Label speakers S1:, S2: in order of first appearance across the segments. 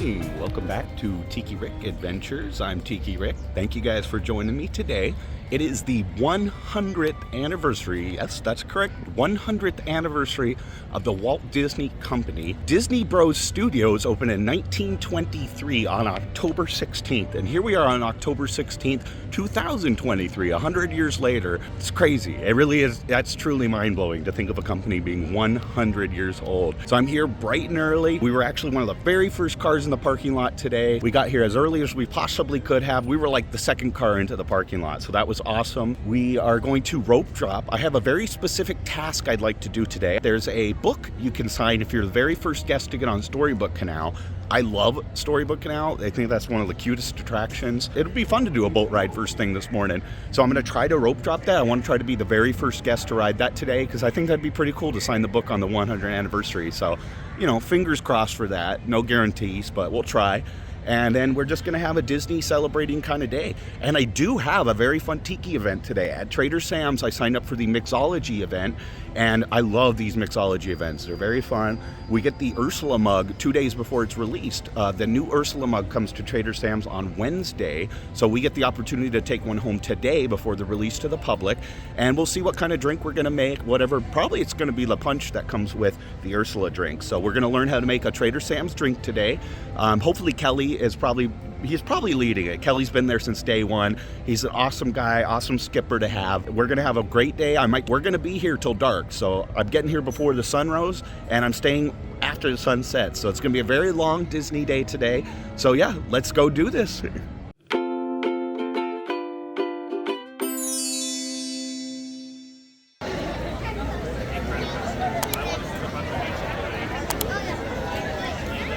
S1: Hey, welcome back to Tiki Rick Adventures. I'm Tiki Rick. Thank you guys for joining me today. It is the 100th anniversary, yes, that's correct, 100th anniversary of the Walt Disney Company. Disney Bros Studios opened in 1923 on October 16th, and here we are on October 16th, 2023, 100 years later. It's crazy. It really is. That's truly mind-blowing to think of a company being 100 years old. So I'm here bright and early. We were actually one of the very first cars in the parking lot today. We got here as early as we possibly could have. We were like the second car into the parking lot, so that was awesome. We are going to rope drop. I have a very specific task I'd like to do today. There's a book you can sign if you're the very first guest to get on Storybook Canal. I love Storybook Canal. I think that's one of the cutest attractions. It'll be fun to do a boat ride first thing this morning. So I'm going to try to rope drop that. I want to try to be the very first guest to ride that today because I think that'd be pretty cool to sign the book on the 100th anniversary. So, you know, fingers crossed for that. No guarantees, but we'll try. And then we're just going to have a Disney celebrating kind of day. And I do have a very fun Tiki event today. At Trader Sam's, I signed up for the Mixology event, and I love these Mixology events. They're very fun. We get the Ursula mug 2 days before it's released. The new Ursula mug comes to Trader Sam's on Wednesday, so we get the opportunity to take one home today before the release to the public, and we'll see what kind of drink we're going to make, whatever. Probably it's going to be the punch that comes with the Ursula drink. So we're going to learn how to make a Trader Sam's drink today. Hopefully Kelly he's probably leading it. Kelly's been there since day one. He's an awesome guy, awesome skipper to have. We're gonna have a great day. We're gonna be here till dark. So I'm getting here before the sun rose and I'm staying after the sun sets. So it's gonna be a very long Disney day today. So yeah, let's go do this.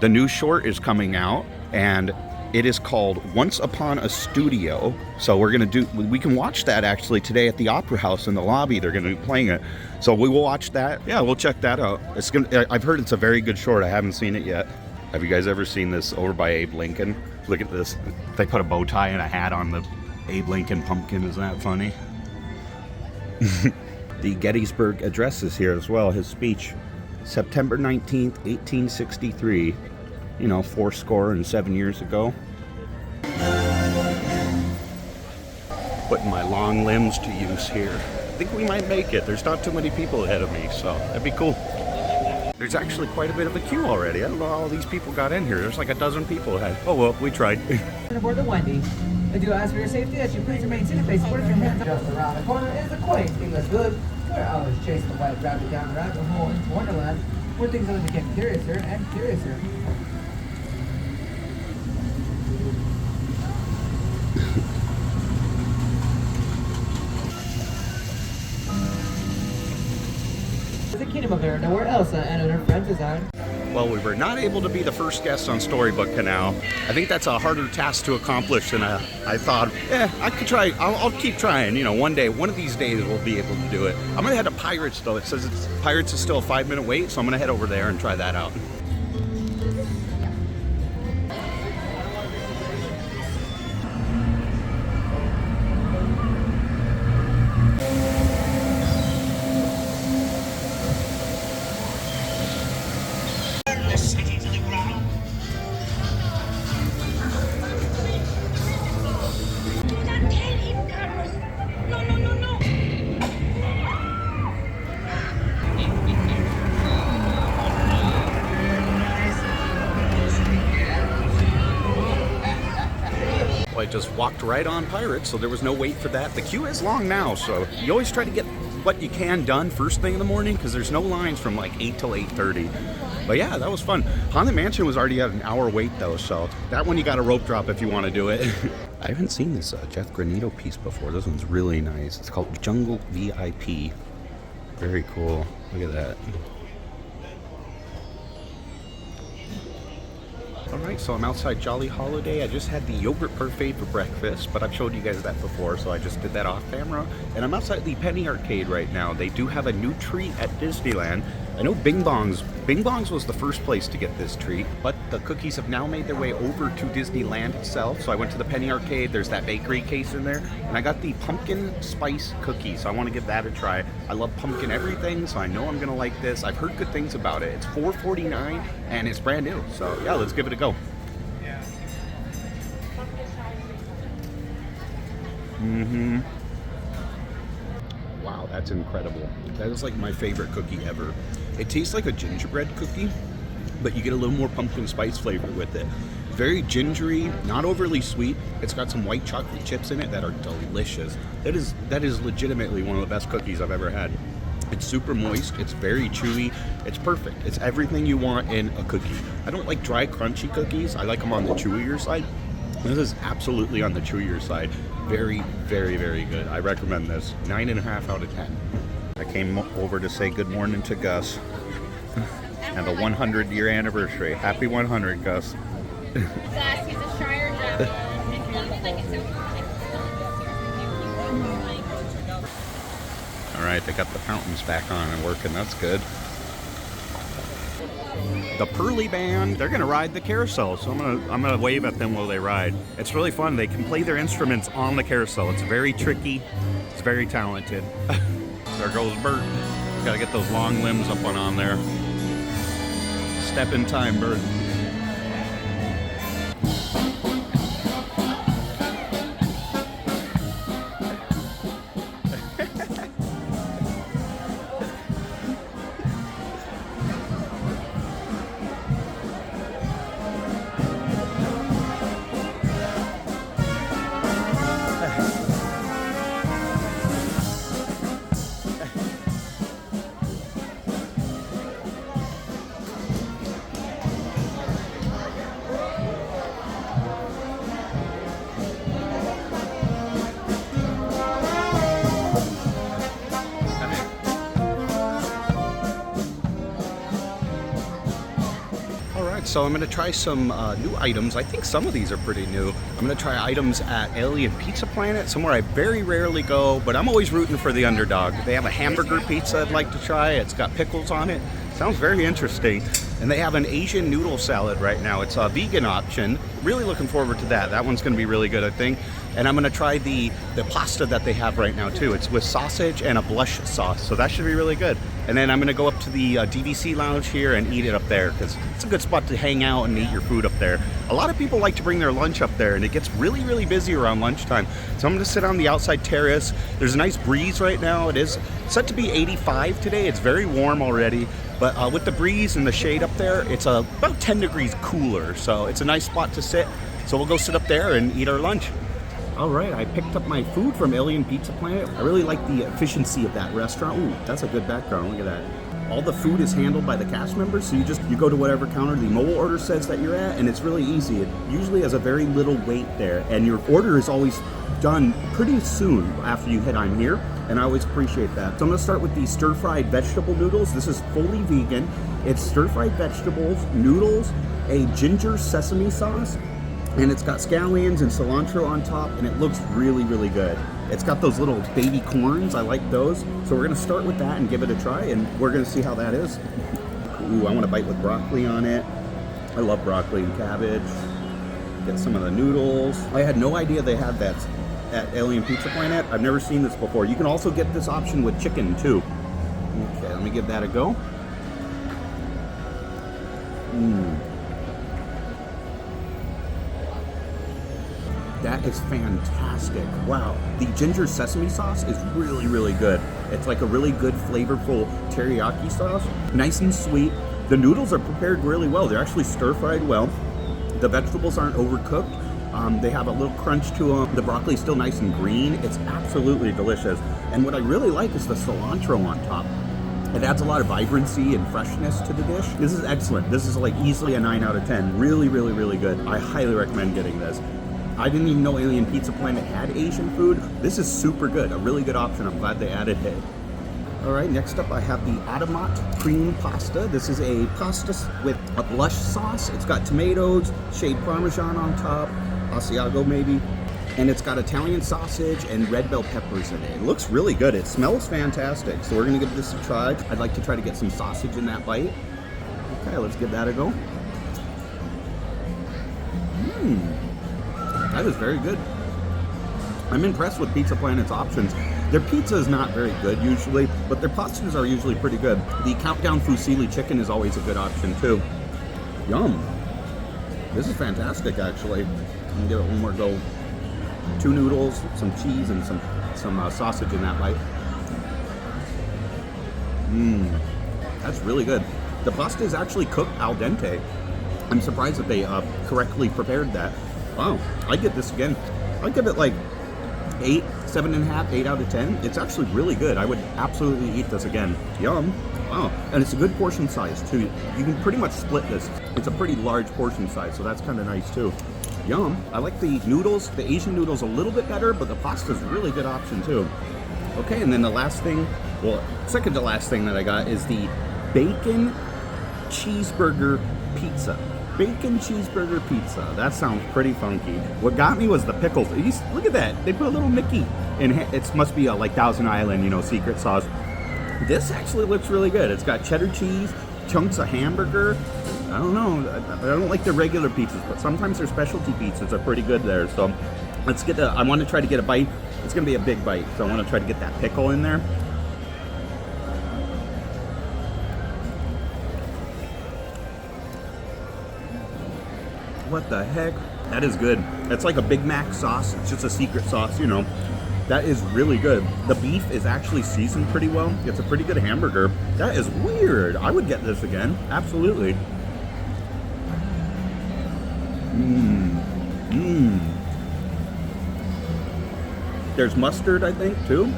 S1: The new short is coming out, and it is called Once Upon a Studio. So we can watch that actually today at the Opera House in the lobby. They're gonna be playing it. So we will watch that. Yeah, we'll check that out. I've heard it's a very good short. I haven't seen it yet. Have you guys ever seen this over by Abe Lincoln? Look at this. They put a bow tie and a hat on the Abe Lincoln pumpkin. Isn't that funny? The Gettysburg Address is here as well, his speech. September 19th, 1863. You know, 7 years ago. Putting my long limbs to use here. I think we might make it. There's not too many people ahead of me, so that'd be cool. There's actually quite a bit of a queue already. I don't know how all these people got in here. There's like a dozen people ahead. Oh well, we tried.
S2: Aboard the Wendy. I do ask for your safety that you please remain seated face forward. Your hands just around the corner is a quaint English village where owls chase the white rabbit down the rabbit hole into Wonderland, where things only became curiouser and curiouser. The kingdom of Arendelle, where Elsa and her friends reside.
S1: Well, we were not able to be the first guests on Storybook Canal. I think that's a harder task to accomplish than I thought. I could try. I'll keep trying. You know, one of these days we'll be able to do it. I'm gonna head to Pirates though. It says Pirates is still a 5-minute wait, so I'm gonna head over there and try that out. I just walked right on Pirates, so there was no wait for that. The queue is long now, so you always try to get what you can done first thing in the morning because there's no lines from like 8 till 8:30. But yeah, that was fun. Haunted Mansion was already at an hour wait though, so that one you got to rope drop if you want to do it. I haven't seen this Jeff Granito piece before. This one's really nice. It's called Jungle VIP. Very cool. Look at that. Alright, so I'm outside Jolly Holiday. I just had the yogurt parfait for breakfast, but I've showed you guys that before, so I just did that off camera. And I'm outside the Penny Arcade right now. They do have a new treat at Disneyland. I know Bing Bong's was the first place to get this treat, but the cookies have now made their way over to Disneyland itself. So I went to the Penny Arcade, there's that bakery case in there, and I got the pumpkin spice cookie, so I want to give that a try. I love pumpkin everything, so I know I'm gonna like this. I've heard good things about it. It's $4.49 and it's brand new, so yeah, let's give it a go. Mm-hmm. Wow, that's incredible. That is like my favorite cookie ever. It tastes like a gingerbread cookie, but you get a little more pumpkin spice flavor with it. Very gingery, not overly sweet. It's got some white chocolate chips in it that are delicious. That is legitimately one of the best cookies I've ever had. It's super moist, it's very chewy, it's perfect. It's everything you want in a cookie. I don't like dry, crunchy cookies. I like them on the chewier side. This is absolutely on the chewier side. Very, very, very good. I recommend this. 9.5 out of 10. I came over to say good morning to Gus and the 100-year anniversary. Happy 100, Gus.
S3: Gus, he's a Shire Javelin.
S1: All right, they got the fountains back on and working. That's good. The Pearly Band, they're gonna ride the carousel, so I'm gonna wave at them while they ride. It's really fun. They can play their instruments on the carousel. It's very tricky. It's very talented. There goes Bert. Gotta get those long limbs up on there. Step in time, Bert. So I'm going to try some new items. I think some of these are pretty new. I'm going to try items at Alien Pizza Planet, somewhere I very rarely go, but I'm always rooting for the underdog. They have a hamburger pizza I'd like to try. It's got pickles on it. Sounds very interesting. And they have an Asian noodle salad right now. It's a vegan option. Really looking forward to that. That one's going to be really good, I think. And I'm going to try the pasta that they have right now, too. It's with sausage and a blush sauce, so that should be really good. And then I'm going to go up to the DVC lounge here and eat it up there, because it's a good spot to hang out and eat your food up there. A lot of people like to bring their lunch up there, and it gets really, really busy around lunchtime. So I'm going to sit on the outside terrace. There's a nice breeze right now. It is set to be 85 today. It's very warm already. But with the breeze and the shade up there, it's about 10 degrees cooler. So it's a nice spot to sit. So we'll go sit up there and eat our lunch. All right, I picked up my food from Alien Pizza Planet. I really like the efficiency of that restaurant. Ooh, that's a good background. Look at that. All the food is handled by the cast members, so you go to whatever counter the mobile order says that you're at, and it's really easy. It usually has a very little wait there, and your order is always done pretty soon after you hit I'm here, and I always appreciate that. So I'm gonna start with the stir-fried vegetable noodles. This is fully vegan. It's stir-fried vegetables, noodles, a ginger sesame sauce, and it's got scallions and cilantro on top, and it looks really, really good. It's got those little baby corns. I like those. So we're gonna start with that and give it a try, and we're gonna see how that is. Ooh, I want a bite with broccoli on it. I love broccoli and cabbage. Get some of the noodles. I had no idea they had that at Alien Pizza Planet. I've never seen this before. You can also get this option with chicken too. Okay, let me give that a go. That is fantastic. Wow. The ginger sesame sauce is really, really good. It's like a really good, flavorful teriyaki sauce. Nice and sweet. The noodles are prepared really well. They're actually stir-fried well. The vegetables aren't overcooked. They have a little crunch to them. The broccoli is still nice and green. It's absolutely delicious. And what I really like is the cilantro on top. It adds a lot of vibrancy and freshness to the dish. This is excellent. This is like easily a 9 out of 10. Really, really, really good. I highly recommend getting this. I didn't even know Alien Pizza Planet had Asian food. This is super good, a really good option. I'm glad they added it. All right, next up I have the Otomat cream pasta. This is a pasta with a blush sauce. It's got tomatoes, shaved Parmesan on top, Asiago maybe, and it's got Italian sausage and red bell peppers in it. It looks really good. It smells fantastic, so we're gonna give this a try. I'd like to try to get some sausage in that bite. Okay, let's give that a go. That is very good. I'm impressed with Pizza Planet's options. Their pizza is not very good usually, but their pastas are usually pretty good. The Countdown Fusilli chicken is always a good option too. Yum. This is fantastic actually. I'm gonna give it one more go. 2 noodles, some cheese, and some sausage in that bite. That's really good. The pasta is actually cooked al dente. I'm surprised that they correctly prepared that. Wow, I'd get this again. I'd give it like 8, 7.5, 8 out of 10. It's actually really good. I would absolutely eat this again. Yum. Wow, and it's a good portion size too. You can pretty much split this. It's a pretty large portion size, so that's kind of nice too. Yum. I like the noodles, the Asian noodles a little bit better, but the pasta's a really good option too. Okay, and then the last thing, well, second to last thing that I got is the Bacon Cheeseburger Pizza. Bacon Cheeseburger Pizza. That sounds pretty funky. What got me was the pickles. Look at that. They put a little Mickey in it. It must be a like Thousand Island, you know, secret sauce. This actually looks really good. It's got cheddar cheese, chunks of hamburger. I don't know. I don't like the regular pizzas, but sometimes their specialty pizzas are pretty good there. So let's get I want to try to get a bite. It's going to be a big bite, so I want to try to get that pickle in there. What the heck? That is good. That's like a Big Mac sauce. It's just a secret sauce, you know. That is really good. The beef is actually seasoned pretty well. It's a pretty good hamburger. That is weird. I would get this again. Absolutely. There's mustard, I think, too.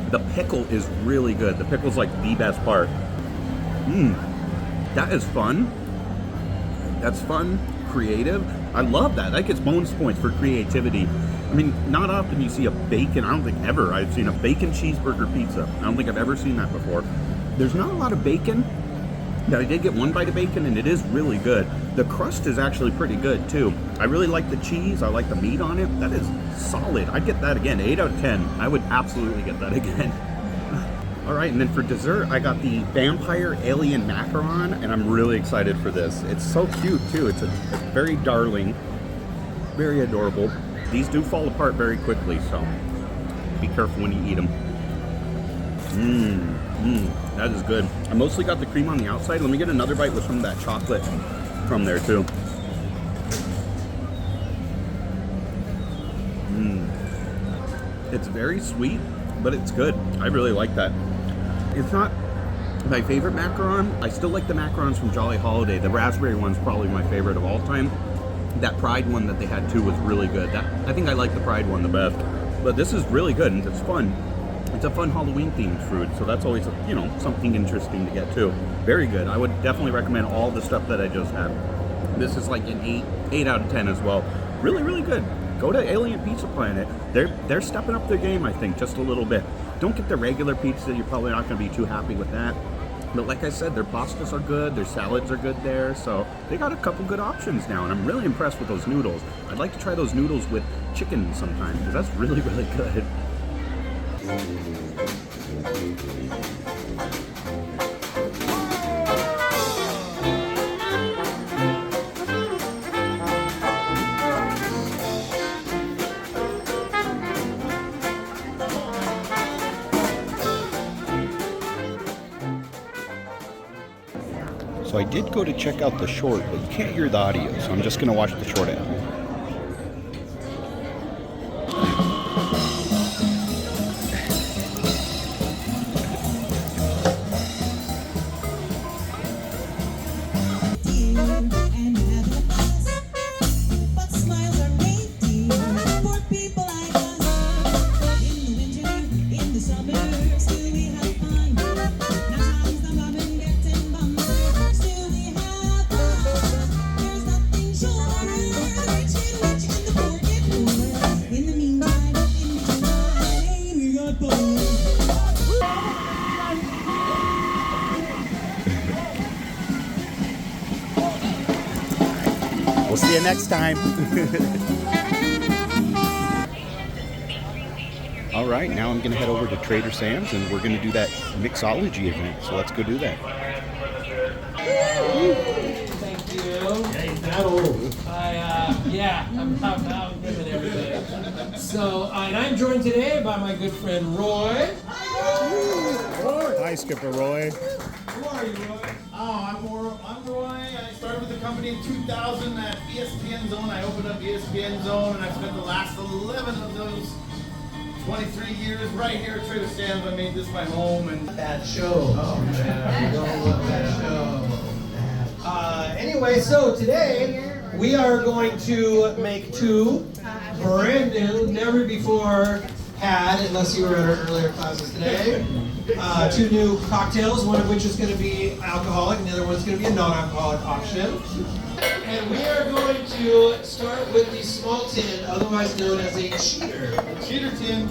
S1: The pickle is really good. The pickle's like the best part. That is fun. That's fun. Creative. I love that. That gets bonus points for creativity. I mean, not often you see a bacon. I don't think ever I've seen a bacon cheeseburger pizza. I don't think I've ever seen that before. There's not a lot of bacon. But I did get one bite of bacon, and it is really good. The crust is actually pretty good, too. I really like the cheese. I like the meat on it. That is solid. I'd get that again. 8 out of 10. I would absolutely get that again. All right, and then for dessert, I got the Vampire Alien Macaron, and I'm really excited for this. It's so cute, too. It's very darling, very adorable. These do fall apart very quickly, so be careful when you eat them. That is good. I mostly got the cream on the outside. Let me get another bite with some of that chocolate from there, too. It's very sweet, but it's good. I really like that. It's not my favorite macaron. I still like the macarons from Jolly Holiday. The raspberry one's probably my favorite of all time. That Pride one that they had too was really good. I think I like the Pride one the best. But this is really good and it's fun. It's a fun Halloween themed food, so that's always, you know, something interesting to get too. Very good. I would definitely recommend all the stuff that I just had. This is like an 8 out of 10 as well. Really, really good. Go to Alien Pizza Planet. They're stepping up their game, I think, just a little bit. Don't get the regular pizza. You're probably not going to be too happy with that. But like I said, their pastas are good. Their salads are good there. So they got a couple good options now, and I'm really impressed with those noodles. I'd like to try those noodles with chicken sometime, because that's really, really good. So I did go to check out the short, but you can't hear the audio, so I'm just going to watch the short ad. We'll see you next time. All right, now I'm going to head over to Trader Sam's and we're going to do that Mixology event. So let's go do that.
S4: Thank you. I'm now giving everything. So, and I'm joined today by my good friend Roy.
S1: Hi,
S5: Hi, Skipper Roy.
S6: Who are you, Roy? I'm Roy. I started with the company in 2000 at ESPN Zone. I opened up ESPN Zone, and I spent the last 11 of those 23 years right here at Trader Sam's. I made this my home. And
S2: That show. Oh, man. Don't love that show. Anyway, so today we are going to make two brand new, never before had, unless you were at our earlier classes today, two new cocktails, one of which is going to be alcoholic and the other one's going to be a non-alcoholic option. And we are going to start with the small tin, otherwise known as a cheater.
S6: cheater tin.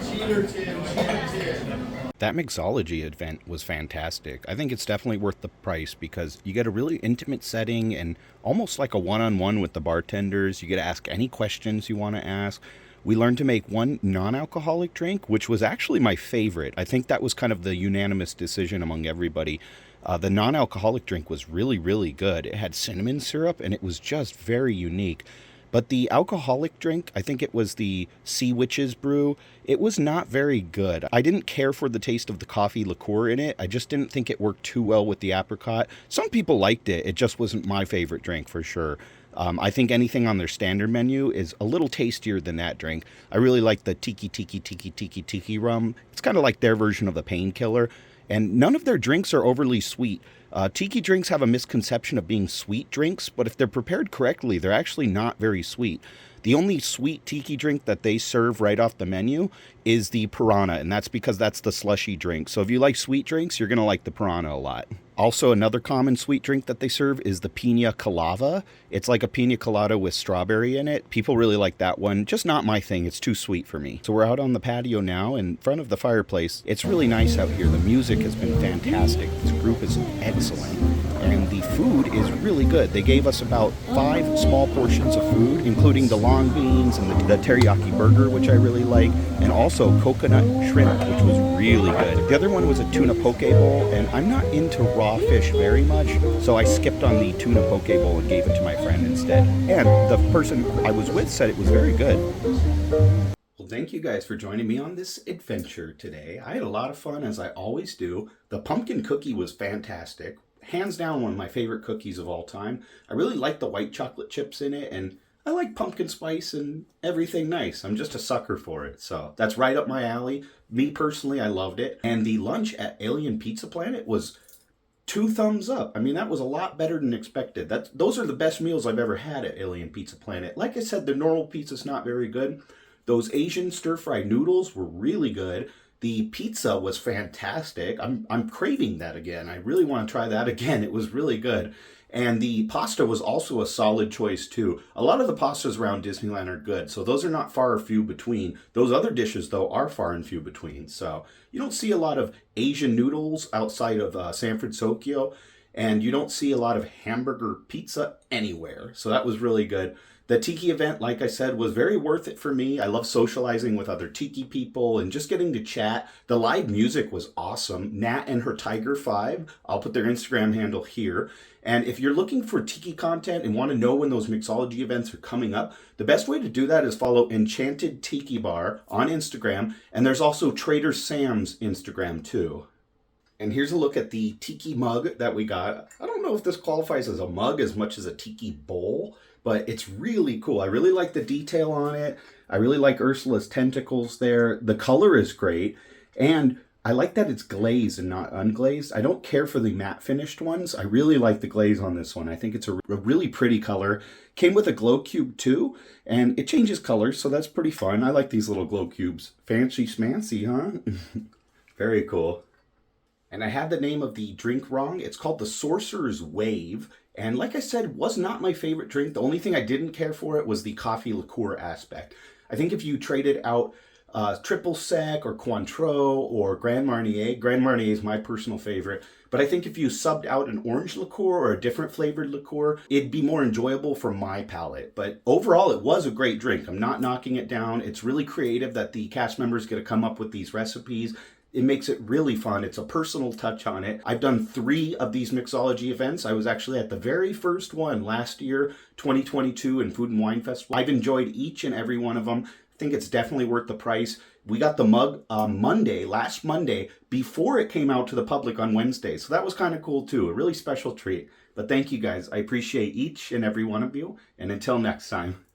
S6: Cheater tin.
S1: That Mixology event was fantastic. I think it's definitely worth the price because you get a really intimate setting and almost like a one-on-one with the bartenders. You get to ask any questions you want to ask. We learned to make one non-alcoholic drink, which was actually my favorite. I think that was kind of the unanimous decision among everybody. The non-alcoholic drink was really, really good. It had cinnamon syrup and it was just very unique. But the alcoholic drink, I think it was the Sea Witch's brew, it was not very good. I didn't care for the taste of the coffee liqueur in it. I just didn't think it worked too well with the apricot. Some people liked it. It just wasn't my favorite drink for sure. I think anything on their standard menu is a little tastier than that drink. I really like the Tiki rum. It's kind of like their version of the painkiller. And none of their drinks are overly sweet. Tiki drinks have a misconception of being sweet drinks, but if they're prepared correctly, they're actually not very sweet. The only sweet tiki drink that they serve right off the menu is the Piranha, and that's because that's the slushy drink. So if you like sweet drinks, you're going to like the Piranha a lot. Also, another common sweet drink that they serve is the Pina Colada. It's like a pina colada with strawberry in it. People really like that one. Just not my thing. It's too sweet for me. So we're out on the patio now in front of the fireplace. It's really nice out here. The music has been fantastic. This group is excellent. And the food is really good. They gave us about 5 small portions of food, including the long beans and the teriyaki burger, which I really like, and also coconut shrimp, which was really good. The other one was a tuna poke bowl, and I'm not into raw fish very much, so I skipped on the tuna poke bowl and gave it to my friend instead. And the person I was with said it was very good. Well, thank you guys for joining me on this adventure today. I had a lot of fun, as I always do. The pumpkin cookie was fantastic. Hands down one of my favorite cookies of all time. I really like the white chocolate chips in it, and I like pumpkin spice and everything nice. I'm just a sucker for it, so that's right up my alley. Me personally, I loved it. And the lunch at Alien Pizza Planet was 2 thumbs up. I mean, that was a lot better than expected. Those are the best meals I've ever had at Alien Pizza Planet. Like I said, the normal pizza's not very good. Those Asian stir-fried noodles were really good. The pizza was fantastic. I'm craving that again. I really want to try that again. It was really good. And the pasta was also a solid choice too. A lot of the pastas around Disneyland are good, so those are not far and few between. Those other dishes, though, are far and few between. So you don't see a lot of Asian noodles outside of San Francisco, and you don't see a lot of hamburger pizza anywhere. So that was really good. The Tiki event, like I said, was very worth it for me. I love socializing with other Tiki people and just getting to chat. The live music was awesome. Nat and her Tiger 5. I'll put their Instagram handle here. And if you're looking for Tiki content and want to know when those Mixology events are coming up, the best way to do that is follow Enchanted Tiki Bar on Instagram. And there's also Trader Sam's Instagram too. And here's a look at the Tiki mug that we got. I don't know if this qualifies as a mug as much as a Tiki bowl, but it's really cool. I really like the detail on it. I really like Ursula's tentacles there. The color is great. And I like that it's glazed and not unglazed. I don't care for the matte finished ones. I really like the glaze on this one. I think it's a really pretty color. Came with a glow cube too, and it changes colors, so that's pretty fun. I like these little glow cubes. Fancy smancy, huh? Very cool. And I had the name of the drink wrong. It's called the Sorcerer's Wave. And like I said, was not my favorite drink. The only thing I didn't care for it was the coffee liqueur aspect. I think if you traded out Triple Sec or Cointreau or Grand Marnier is my personal favorite. But I think if you subbed out an orange liqueur or a different flavored liqueur, it'd be more enjoyable for my palate. But overall, it was a great drink. I'm not knocking it down. It's really creative that the cast members get to come up with these recipes. It makes it really fun. It's a personal touch on it. I've done 3 of these Mixology events. I was actually at the very first one last year, 2022, in Food and Wine Festival. I've enjoyed each and every one of them. think it's definitely worth the price. We got the mug last Monday, before it came out to the public on Wednesday. So that was kind of cool too. A really special treat. But thank you guys. I appreciate each and every one of you. And until next time.